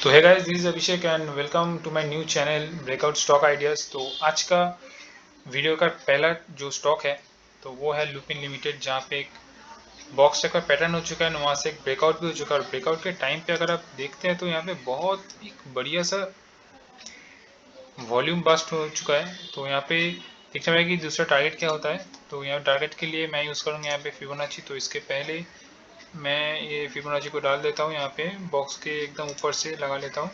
तो है guys, this is Abhishek and welcome to my new channel breakout stock ideas. तो आज का वीडियो का पहला जो स्टॉक है तो वो है लुपिन लिमिटेड, जहाँ पे एक बॉक्स का पैटर्न हो चुका है, वहाँ से एक ब्रेकआउट भी हो चुका है। और ब्रेकआउट के टाइम पे अगर आप देखते हैं तो यहाँ पे बहुत एक बढ़िया सा वॉल्यूम बस्ट हो चुका है। तो यहाँ पे देखना है कि दूसरा टारगेट क्या होता है। तो यहाँ टारगेट के लिए मैं यूज़ करूँगा यहाँ पे फिबोनाची। तो इसके पहले मैं ये फिबोनाची को डाल देता हूँ, यहाँ पे बॉक्स के एकदम ऊपर से लगा लेता हूँ।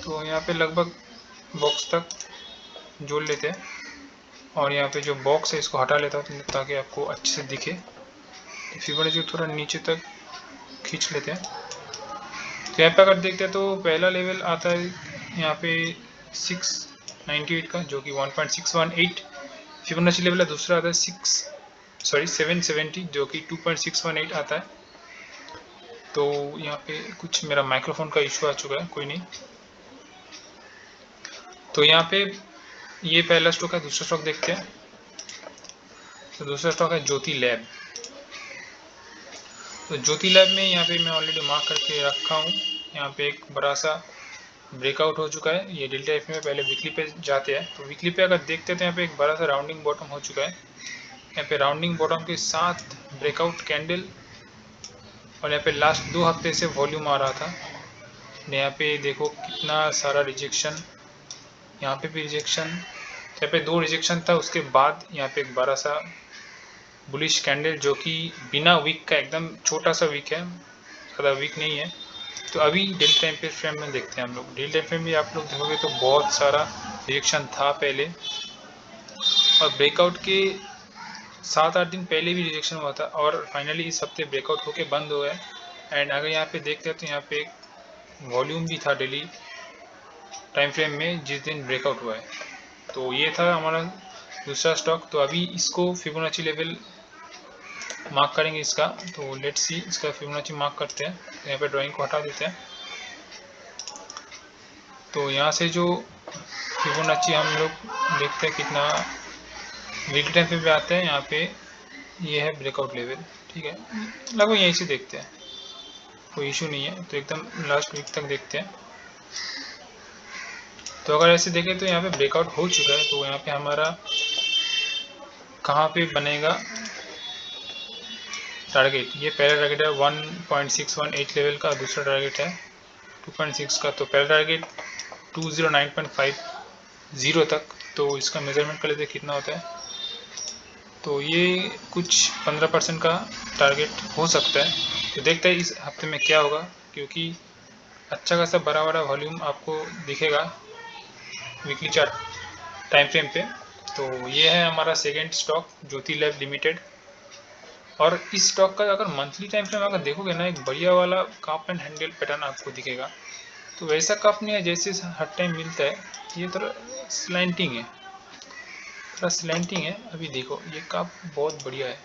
तो यहाँ पे लगभग बॉक्स तक जोड़ लेते हैं और यहाँ पे जो बॉक्स है इसको हटा लेता हूँ ताकि आपको अच्छे से दिखे। फिबोनाची को थोड़ा नीचे तक खींच लेते हैं। तो यहाँ पे अगर देखते हैं तो पहला लेवल आता है यहाँ पे 698 का, जो कि 1.618 फिबोनाची लेवल है। दूसरा आता है 770 जो कि 2.618 आता है। तो यहाँ पे कुछ मेरा माइक्रोफोन का इशू आ चुका है, कोई नहीं। तो यहाँ पे ये पहला स्टॉक है। दूसरा स्टॉक देखते हैं। तो दूसरा स्टॉक है ज्योति लैब। तो ज्योति लैब में यहाँ पे मैं ऑलरेडी मार्क करके रखा हूँ। यहाँ पे एक बड़ा सा ब्रेकआउट हो चुका है। ये डेल्टा एफ में पहले वीकली पे जाते हैं। तो वीकली पे अगर देखते हैं तो यहाँ पे एक बड़ा सा राउंडिंग बॉटम हो चुका है। यहाँ पे राउंडिंग बॉटम के साथ ब्रेकआउट कैंडल, और यहाँ पे लास्ट 2 हफ्ते से वॉल्यूम आ रहा था। यहाँ पे देखो कितना सारा रिजेक्शन, यहाँ पे भी रिजेक्शन, यहाँ पे 2 रिजेक्शन था। उसके बाद यहाँ पे एक बड़ा सा बुलिश कैंडल, जो कि बिना विक का एकदम छोटा सा विक है, ज़्यादा विक नहीं है। तो अभी डेली टाइम पे फ्रेम में देखते हैं हम लोग। डेली टाइम फ्रेम में आप लोग देखोगे तो बहुत सारा रिएक्शन था पहले, और ब्रेकआउट के 7-8 दिन पहले भी रिजेक्शन हुआ था, और फाइनली इस हफ्ते ब्रेकआउट होके बंद हुआ है। एंड अगर यहाँ पे देखते हैं तो यहाँ पे वॉल्यूम भी था डेली टाइम फ्रेम में जिस दिन ब्रेकआउट हुआ है। तो ये था हमारा दूसरा स्टॉक। तो अभी इसको फिबोनाची लेवल मार्क करेंगे इसका। तो लेट्स सी, इसका फिबोनाची मार्क करते हैं। तो यहाँ पे ड्राइंग को हटा देते हैं। तो यहाँ से जो फिबोनाची हम लोग देखते हैं कितना वीकली टाइम पे आते हैं। यहाँ पे ये है ब्रेकआउट लेवल, ठीक है। लगभग यहीं से देखते हैं, कोई इशू नहीं है। तो एकदम लास्ट वीक तक देखते हैं। तो अगर ऐसे देखें तो यहाँ पे ब्रेकआउट हो चुका है। तो यहाँ पे हमारा कहाँ पे बनेगा टारगेट, ये पहला टारगेट है 1.618 लेवल का। दूसरा टारगेट है 2.6 का। तो पहला टारगेट 209.50 तक। तो इसका मेजरमेंट कर लेते कितना होता है। तो ये कुछ 15% का टारगेट हो सकता है। तो देखते हैं इस हफ्ते में क्या होगा, क्योंकि अच्छा खासा बड़ा बड़ा वॉल्यूम आपको दिखेगा वीकली चार्ट टाइम फ्रेम पे। तो ये है हमारा सेकेंड स्टॉक ज्योति लैब लिमिटेड। और इस स्टॉक का अगर मंथली टाइम फ्रेम अगर देखोगे ना, एक बढ़िया वाला कप एंड हैंडल पैटर्न आपको दिखेगा। तो वैसा कप नहीं है जैसे हर टाइम मिलता है, ये थोड़ा स्लैंटिंग है, थोड़ा स्लैंटिंग है। अभी देखो ये कप बहुत बढ़िया है।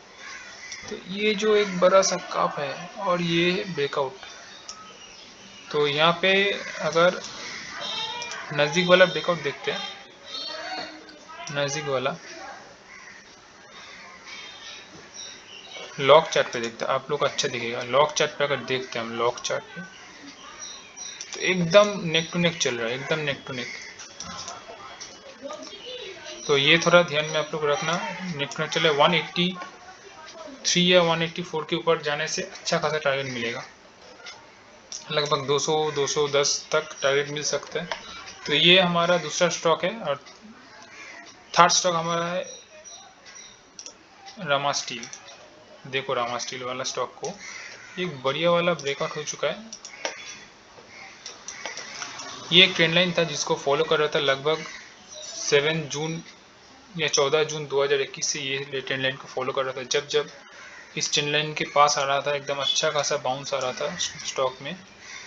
तो ये जो एक बड़ा सा कप है और ये ब्रेकआउट। तो यहाँ पे अगर नज़दीक वाला ब्रेकआउट देखते हैं, नज़दीक वाला लॉक चार्ट पे देखते हैं, आप लोग अच्छा दिखेगा। लॉक चार्ट पे अगर देखते हैं हम, लॉक चार्ट पे तो एकदम नेक टू नेक चल रहा है, एकदम नेक टू नेक। तो ये थोड़ा ध्यान में आप लोग रखना, नेक टू नेक चले। 183 या 184 के ऊपर जाने से अच्छा खासा टारगेट मिलेगा, लगभग 200-210 तक टारगेट मिल सकता है। तो ये हमारा दूसरा स्टॉक है। और थर्ड स्टॉक हमारा है रामा स्टील। देखो रामा स्टील वाला स्टॉक को एक बढ़िया वाला ब्रेकआउट हो चुका है। ये एक ट्रेंड लाइन था जिसको फॉलो कर रहा था लगभग 7 जून या 14 जून 2021 से। ये ट्रेंड लाइन को फॉलो कर रहा था। जब जब इस ट्रेंड लाइन के पास आ रहा था, एकदम अच्छा खासा बाउंस आ रहा था स्टॉक में।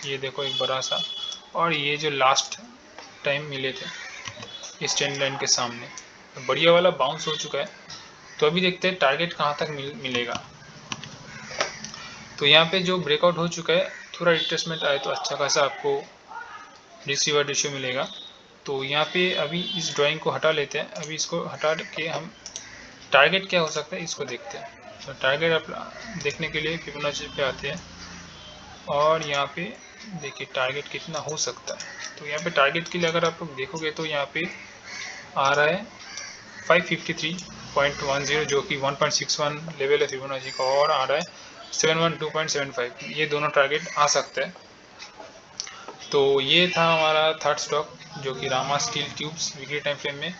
ये देखो एक बड़ा सा, और ये जो लास्ट टाइम मिले थे इस ट्रेंड लाइन के सामने, तो बढ़िया वाला बाउंस हो चुका है। तो अभी देखते हैं टारगेट कहाँ तक मिलेगा। तो यहाँ पे जो ब्रेकआउट हो चुका है, थोड़ा रिट्रेसमेंट आए तो अच्छा खासा आपको रिस्क रिवार्ड रेशियो मिलेगा। तो यहाँ पे अभी इस ड्राइंग को हटा लेते हैं। अभी इसको हटा के हम टारगेट क्या हो सकता है इसको देखते हैं। तो टारगेट आप देखने के लिए फिबोनाची पे आते हैं, और यहाँ पे देखिए टारगेट कितना हो सकता है। तो यहाँ पे टारगेट के लिए अगर आप लोग देखोगे तो यहाँ पे आ रहा है 553.10 जो कि 1.61 लेवल है फिबोनाची का, और आ रहा है 712.75, ये दोनों टारगेट आ सकते हैं। तो ये था हमारा थर्ड स्टॉक जो कि Rama steel tubes weekly time frame में।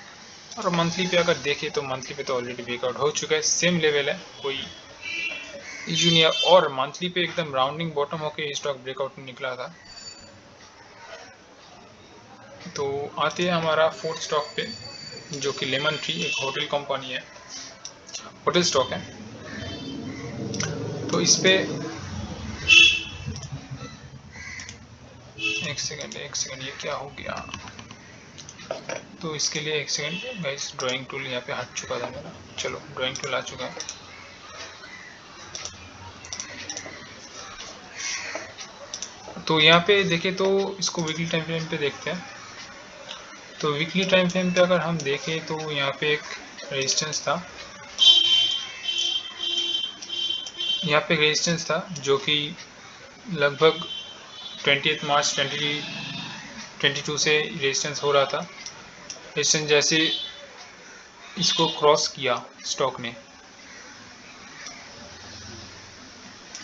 और मंथली पे अगर देखें तो मंथली पे तो ऑलरेडी ब्रेकआउट हो चुका है, सेम लेवल है, कोई इशू नहीं है। और मंथली पे एकदम राउंडिंग बॉटम होके स्टॉक ब्रेकआउट निकला था। तो आते हैं हमारा फोर्थ स्टॉक पे जो कि लेमन ट्री, एक होटल कंपनी है, होटल स्टॉक है। तो इस पे एक सेकंड ये क्या हो गया। तो इसके लिए एक सेकंड गाइस, ड्राइंग टूल यहाँ पे हट चुका था मेरा, चलो ड्राइंग टूल आ चुका है। तो यहाँ पे देखें तो इसको वीकली टाइम फ्रेम पे देखते हैं। तो वीकली टाइम फ्रेम पे अगर हम देखें तो यहाँ पे एक रेजिस्टेंस था, यहाँ पे रेजिस्टेंस था जो कि लगभग 20 मार्च 2022 से रेजिस्टेंस हो रहा था। रेजिस्टेंस जैसे इसको क्रॉस किया स्टॉक ने,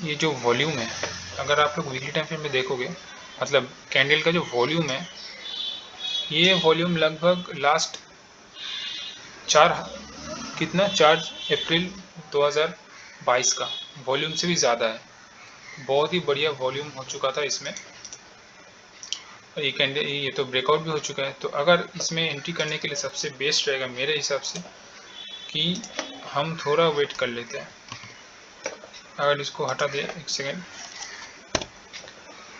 ये जो वॉल्यूम है, अगर आप लोग वीकली टाइम फ्रेम में देखोगे, मतलब कैंडल का जो वॉल्यूम है, ये वॉल्यूम लगभग लास्ट 4 अप्रैल 2022 का वॉल्यूम से भी ज़्यादा है। बहुत ही बढ़िया वॉल्यूम हो चुका था इसमें। और ये कैंडल, ये तो ब्रेकआउट भी हो चुका है। तो अगर इसमें एंट्री करने के लिए सबसे बेस्ट रहेगा मेरे हिसाब से कि हम थोड़ा वेट कर लेते हैं। अगर इसको हटा दे, एक सेकेंड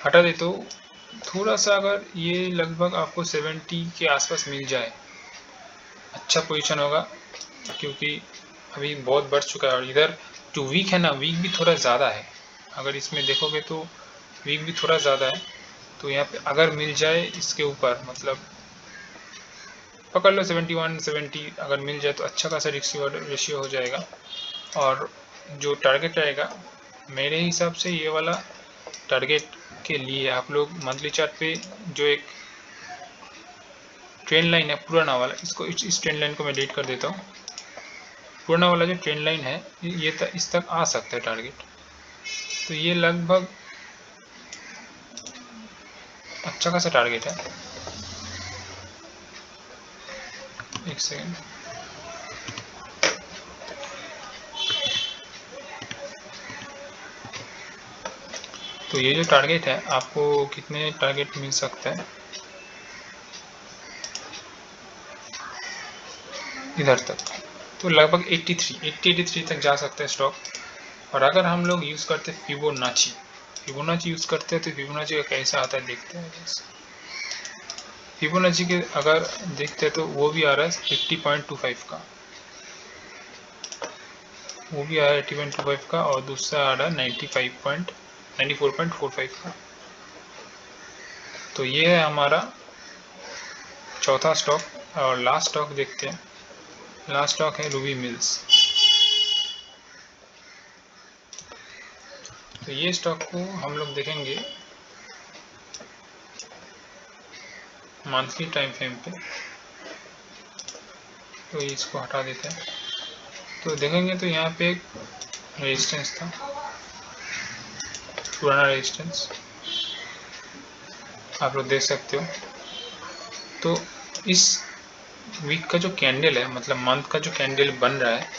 हटा दे, तो थोड़ा सा अगर ये लगभग आपको 70 के आसपास मिल जाए, अच्छा पोजीशन होगा, क्योंकि अभी बहुत बढ़ चुका है। और इधर जो वीक है ना, वीक भी थोड़ा ज़्यादा है। अगर इसमें देखोगे तो वीक भी थोड़ा ज़्यादा है। तो यहाँ पे अगर मिल जाए इसके ऊपर, मतलब पकड़ लो 71 70, अगर मिल जाए तो अच्छा खासा रेशियो हो जाएगा। और जो टारगेट रहेगा मेरे हिसाब से ये वाला टारगेट के लिए आप लोग मंथली चार्ट पे जो एक ट्रेंड लाइन है पुराना वाला, इसको इस ट्रेंड लाइन को मैं डिलीट कर देता हूँ। पुराना वाला जो ट्रेंड लाइन है ये इस तक आ सकता है टारगेट। तो ये लगभग अच्छा खासा टारगेट है। एक सेकेंड, तो ये जो टारगेट है आपको कितने टारगेट मिल सकता है, इधर तक, तो लगभग 83 तक जा सकता है स्टॉक। और अगर हम लोग यूज़ करते हैं फिबोनाची यूज़ करते हैं, तो फिबोनाची का कैसा आता है देखते हैं। फिबोनाची के अगर देखते हैं तो वो भी आ रहा है 80.25 का, वो भी आ रहा है 80.25 का, और दूसरा आ रहा है 94.45 का। तो ये है हमारा चौथा स्टॉक। और लास्ट स्टॉक देखते हैं, लास्ट स्टॉक है रूबी मिल्स। तो ये स्टॉक को हम लोग देखेंगे मंथली टाइम फ्रेम पे। तो इसको हटा देते हैं। तो देखेंगे तो यहाँ पे एक रेजिस्टेंस था, पुराना रेजिस्टेंस आप लोग देख सकते हो। तो इस वीक का जो कैंडल है, मतलब मंथ का जो कैंडल बन रहा है,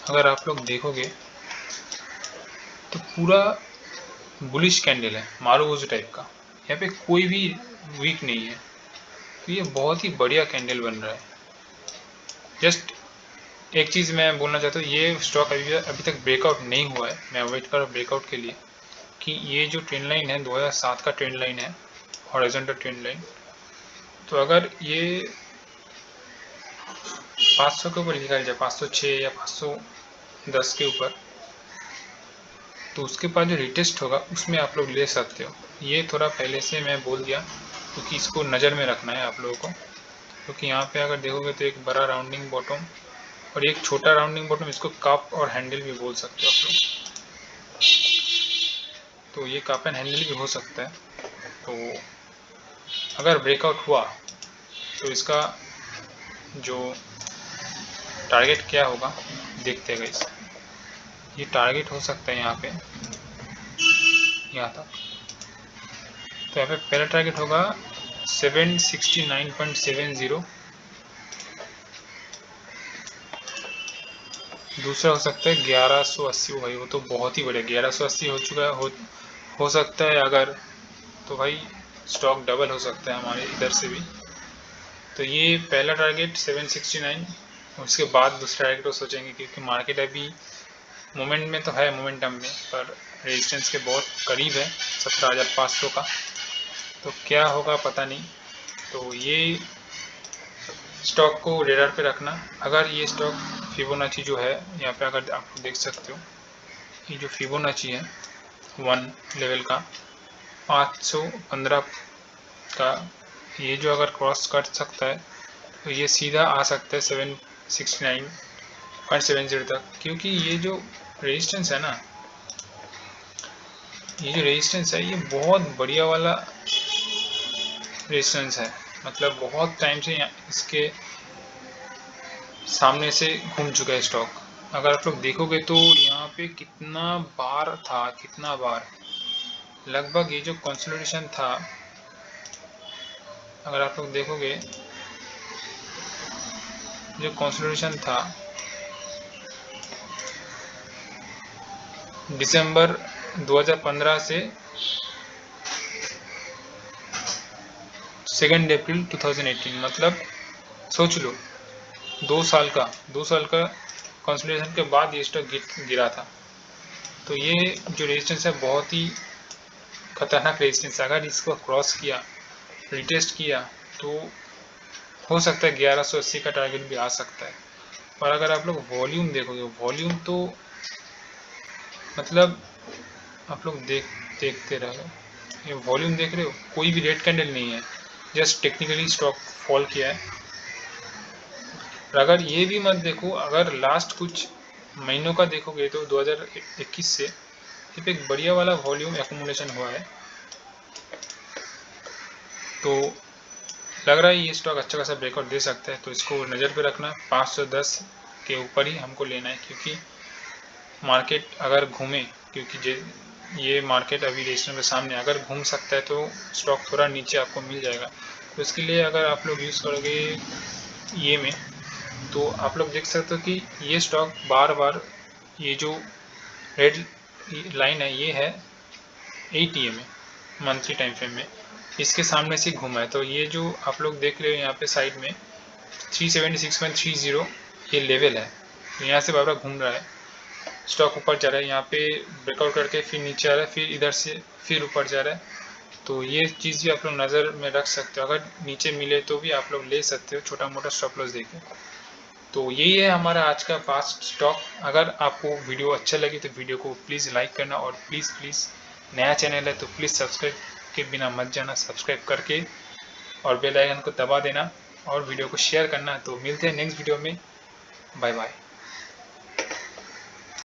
अगर आप लोग देखोगे तो पूरा बुलिश कैंडल है, मारूवुज टाइप का। यहाँ पे कोई भी वीक नहीं है। तो ये बहुत ही बढ़िया कैंडल बन रहा है। जस्ट एक चीज़ मैं बोलना चाहता हूँ, ये स्टॉक अभी तक ब्रेकआउट नहीं हुआ है। मैं वेट कर रहा हूँ ब्रेकआउट के लिए, कि ये जो ट्रेंड लाइन है 2007 का ट्रेंड लाइन है, हॉरिजॉन्टल ट्रेंड लाइन। तो अगर ये 500 के ऊपर निकल जाए, 506 या 510 के ऊपर, तो उसके बाद जो रिटेस्ट होगा उसमें आप लोग ले सकते हो। ये थोड़ा पहले से मैं बोल दिया, क्योंकि इसको नज़र में रखना है आप लोगों को। क्योंकि यहाँ पे अगर देखोगे तो एक बड़ा राउंडिंग बॉटम और एक छोटा राउंडिंग बॉटम, इसको कप और हैंडल भी बोल सकते हो आप लोग। तो ये कप एंड हैंडल भी हो सकता है। तो अगर ब्रेकआउट हुआ तो इसका जो टारगेट क्या होगा देखते हैं गाइस। ये टारगेट हो सकता है यहाँ पे, यहाँ तक। तो यहाँ पे पहला टारगेट होगा 769.70, दूसरा हो सकता है 1180। भाई वो तो बहुत ही बढ़िया, 1180 हो चुका है। हो सकता है अगर, तो भाई स्टॉक डबल हो सकता है हमारे इधर से भी। तो ये पहला टारगेट 769, उसके बाद दूसरा टारगेट को सोचेंगे, क्योंकि मार्केट अभी मोमेंट में तो है, मोमेंटम में, पर रेजिस्टेंस के बहुत करीब है 17,500 का। तो क्या होगा पता नहीं। तो ये स्टॉक को रेडार पे रखना। अगर ये स्टॉक फिबोनाची जो है यहाँ पे, अगर आप देख सकते हो, ये जो फिबोनाची है 1 लेवल का 515 का, ये जो अगर क्रॉस कर सकता है तो ये सीधा आ सकता है 769.70 तक। क्योंकि ये जो रेजिस्टेंस है ना, ये जो रेजिस्टेंस है ये बहुत बढ़िया वाला रेजिस्टेंस है। मतलब बहुत टाइम से इसके सामने से घूम चुका है स्टॉक। अगर आप लोग देखोगे तो यहाँ पे कितना बार था, कितना बार, लगभग ये जो कंसोलिडेशन था, अगर आप लोग देखोगे जो कंसोलिडेशन था दिसंबर 2015 से 2 अप्रैल 2018, मतलब सोच लो 2 साल का कंसोलिडेशन के बाद ये स्टॉक गिरा था। तो ये जो रेजिस्टेंस है बहुत ही खतरनाक रेजिस्टेंस है। अगर इसको क्रॉस किया, रिटेस्ट किया, तो हो सकता है 1180 का टारगेट भी आ सकता है। और अगर आप लोग वॉल्यूम देखोगे, वॉल्यूम तो मतलब आप लोग देखते रहो, ये वॉल्यूम देख रहे हो, कोई भी रेड कैंडल नहीं है, जस्ट टेक्निकली स्टॉक फॉल किया है। और अगर ये भी मत देखो, अगर लास्ट कुछ महीनों का देखोगे तो 2021 से एक बढ़िया वाला वॉल्यूम एक्यूमुलेशन हुआ है। तो लग रहा है ये स्टॉक अच्छा खासा ब्रेकआउट दे सकता है। तो इसको नज़र पे रखना, 510 के ऊपर ही हमको लेना है, क्योंकि मार्केट अगर घूमे, क्योंकि ये मार्केट अभी रेजिस्टेंस के सामने अगर घूम सकता है तो स्टॉक थोड़ा नीचे आपको मिल जाएगा। तो इसके लिए अगर आप लोग यूज़ करोगे ये में, तो आप लोग देख सकते हो कि ये स्टॉक बार बार, ये जो रेड लाइन है ये है ATM में, मंथली टाइम फ्रेम में, इसके सामने से घूमा है। तो ये जो आप लोग देख रहे हो यहाँ पे साइड में 376.30 ये लेवल है। तो यहाँ से बार बार घूम रहा है, स्टॉक ऊपर जा रहा है, यहाँ पे ब्रेकआउट करके फिर नीचे आ रहा है, फिर इधर से फिर ऊपर जा रहा है। तो ये चीज़ भी आप लोग नज़र में रख सकते हो। अगर नीचे मिले तो भी आप लोग ले सकते हो, छोटा मोटा स्टॉप लॉस देके। तो यही है हमारा आज का फास्ट स्टॉक। अगर आपको वीडियो अच्छा लगे तो वीडियो को प्लीज़ लाइक करना, और प्लीज़ नया चैनल है तो प्लीज़ सब्सक्राइब के बिना मत जाना, सब्सक्राइब करके और बेल आइकन को दबा देना और वीडियो को शेयर करना। तो मिलते हैं नेक्स्ट वीडियो में, बाय बाय।